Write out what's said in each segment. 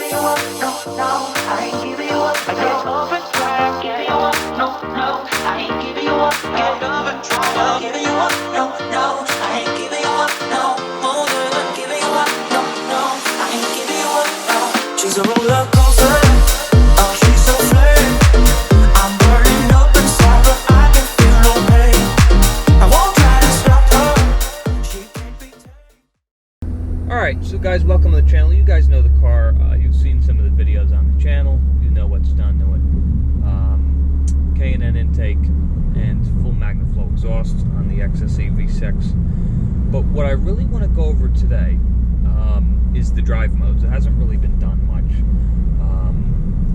giving you up, no, no, I ain't giving you up. I get love and try, giving you up, no, no, I ain't giving you up. Get love and try, giving you up, no, no, I ain't giving you up, no, more than I'm giving you up, no, no, I ain't giving you up, no. She's a roller coaster, oh, she's so flame. I'm burning up inside, but I can feel no pain. I won't try to stop her, she can't be tamed. Alright, so guys, welcome to the channel. You guys know the car. You've seen some of the videos on the channel. You know what's done to it. K&N intake and full Magnaflow exhaust on the XSE V6. But what I really want to go over today is the drive modes. It hasn't really been done much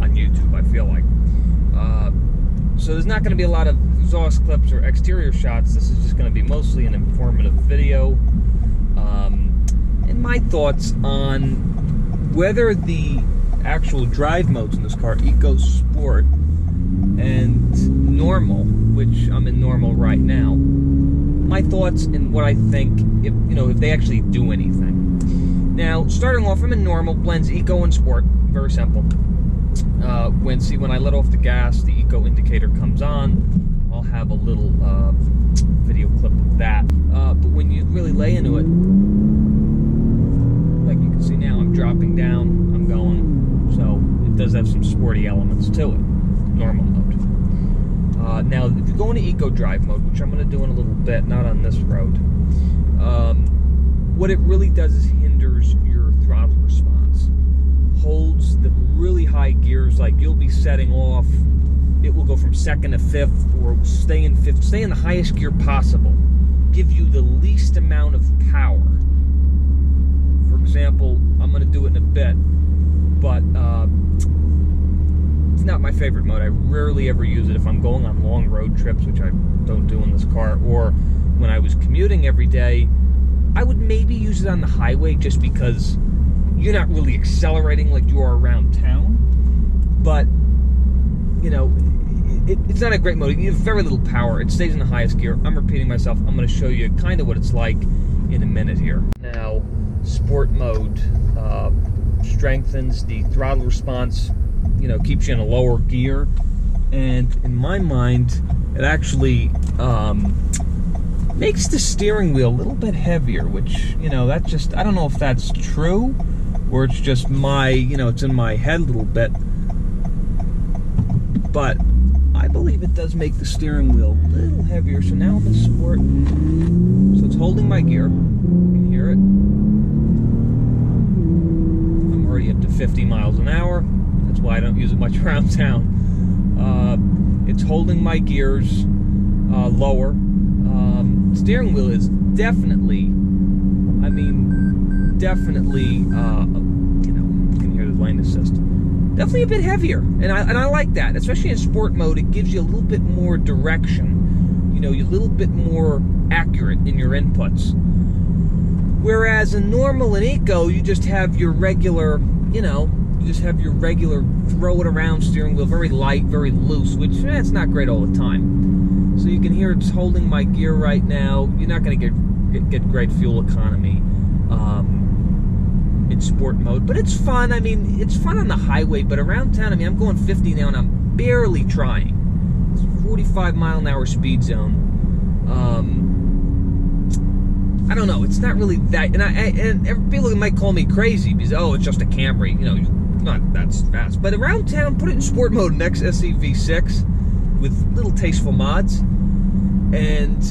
on YouTube, I feel like. So there's not going to be a lot of exhaust clips or exterior shots. This is just going to be mostly an informative video. And my thoughts on whether the actual drive modes in this car, Eco, Sport, and Normal, which I'm in Normal right now, my thoughts and what I think, if they actually do anything. Now, starting off, I'm in Normal, blends Eco and Sport, very simple. When I let off the gas, the Eco indicator comes on. I'll have a little video clip of that. But when you really lay into it, like you can see now, I'm dropping down, I'm going, so it does have some sporty elements to it, Normal mode. Now, if you go into Eco Drive mode, which I'm going to do in a little bit, not on this road, what it really does is hinders your throttle response. Holds the really high gears, like you'll be setting off, it will go from second to fifth, or stay in fifth, stay in the highest gear possible, give you the least amount of power. For example, I'm going to do it in a bit, but it's not my favorite mode. I rarely ever use it if I'm going on long road trips, which I don't do in this car, or when I was commuting every day. I would maybe use it on the highway just because you're not really accelerating like you are around town, but it's not a great mode. You have very little power. It stays in the highest gear. I'm repeating myself. I'm going to show you kind of what it's like in a minute here. Now, Sport mode strengthens the throttle response, keeps you in a lower gear, and in my mind, it actually makes the steering wheel a little bit heavier, which, that's just, I don't know if that's true, or it's just my, it's in my head a little bit, but I believe it does make the steering wheel a little heavier. So now I'm in Sport, so it's holding my gear, you can hear it. I'm already up to 50 miles an hour, that's why I don't use it much around town. It's holding my gears lower. Steering wheel is definitely, you can hear the lane assist. Definitely a bit heavier, and I like that, especially in Sport mode. It gives you a little bit more direction. You're a little bit more accurate in your inputs. Whereas in Normal and Eco, you just have your regular, throw it around steering wheel, very light, very loose, which it's not great all the time. So you can hear it's holding my gear right now. You're not going to get great fuel economy in Sport mode, but it's fun. It's fun on the highway, but around town, I'm going 50 now, and I'm barely trying. It's a 45 mile an hour speed zone. I don't know. It's not really that, and people might call me crazy because it's just a Camry. Not that's fast, but around town, put it in Sport mode, an XSE V6 with little tasteful mods, and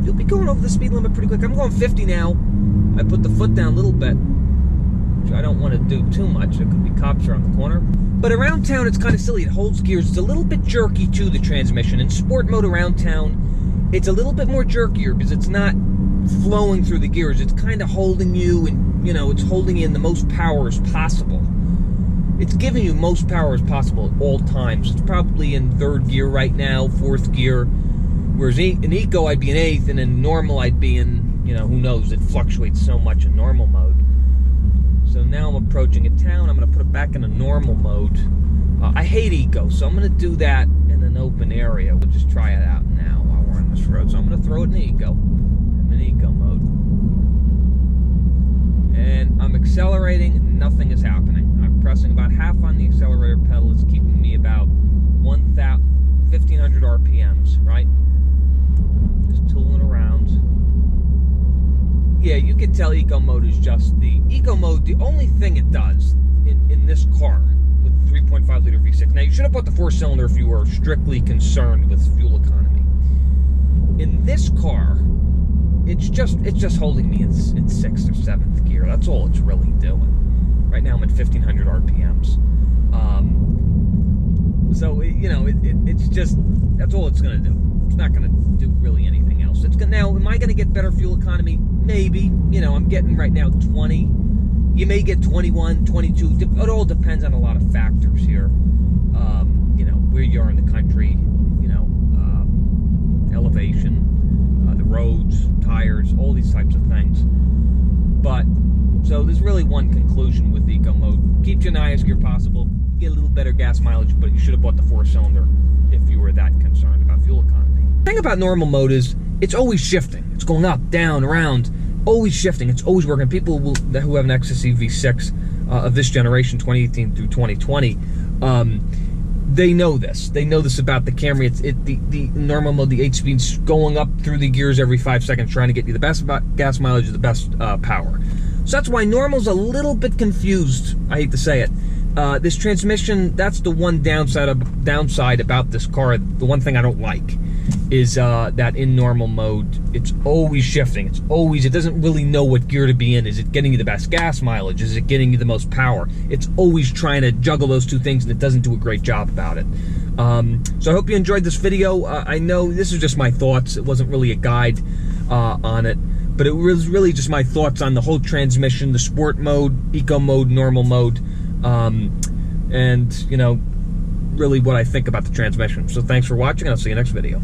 you'll be going over the speed limit pretty quick. I'm going 50 now. I put the foot down a little bit, which I don't want to do too much. There could be cops around the corner. But around town, it's kind of silly. It holds gears. It's a little bit jerky to the transmission. In Sport mode around town, it's a little bit more jerkier because it's not flowing through the gears. It's kind of holding you, and it's holding you in the most power as possible. It's giving you most power as possible at all times. It's probably in third gear right now, fourth gear. Whereas in Eco, I'd be in eighth, and in Normal, I'd be in, who knows, it fluctuates so much in Normal mode. So now I'm approaching a town. I'm going to put it back in a Normal mode. I hate Eco, so I'm going to do that in an open area. We'll just try it out now while we're on this road. So I'm going to throw it in Eco. I'm in Eco mode. And I'm accelerating. Nothing is happening. I'm pressing can tell eco mode is just the eco mode. The only thing it does in this car with 3.5 liter V6. Now you should have bought the 4-cylinder if you were strictly concerned with fuel economy. In this car, it's just holding me in 6th or 7th gear. That's all it's really doing. Right now I'm at 1500 RPMs. So it's just, that's all it's gonna do. It's not gonna do really anything else. Now, am I gonna get better fuel economy? Maybe. I'm getting right now 20. You may get 21, 22. It all depends on a lot of factors here. Where you are in the country, elevation, the roads, tires, all these types of things. But, so there's really one conclusion with eco mode. Keep your highest gear possible. Get a little better gas mileage, but you should have bought the 4-cylinder if you were that concerned about fuel economy. The thing about normal mode is it's always shifting. It's going up, down, around, always shifting. It's always working. People who have an XSE V6 of this generation, 2018 through 2020, they know this. They know this about the Camry. The normal mode, the 8-speed's going up through the gears every 5 seconds, trying to get you the best gas mileage, the best power. So that's why normal's a little bit confused. I hate to say it. This transmission, that's the one downside about this car. The one thing I don't like is that in normal mode, it's always shifting. It doesn't really know what gear to be in. Is it getting you the best gas mileage? Is it getting you the most power? It's always trying to juggle those two things, and it doesn't do a great job about it. So I hope you enjoyed this video. I know this is just my thoughts. It wasn't really a guide on it, but it was really just my thoughts on the whole transmission, the sport mode, eco mode, normal mode, and really what I think about the transmission. So thanks for watching, and I'll see you next video.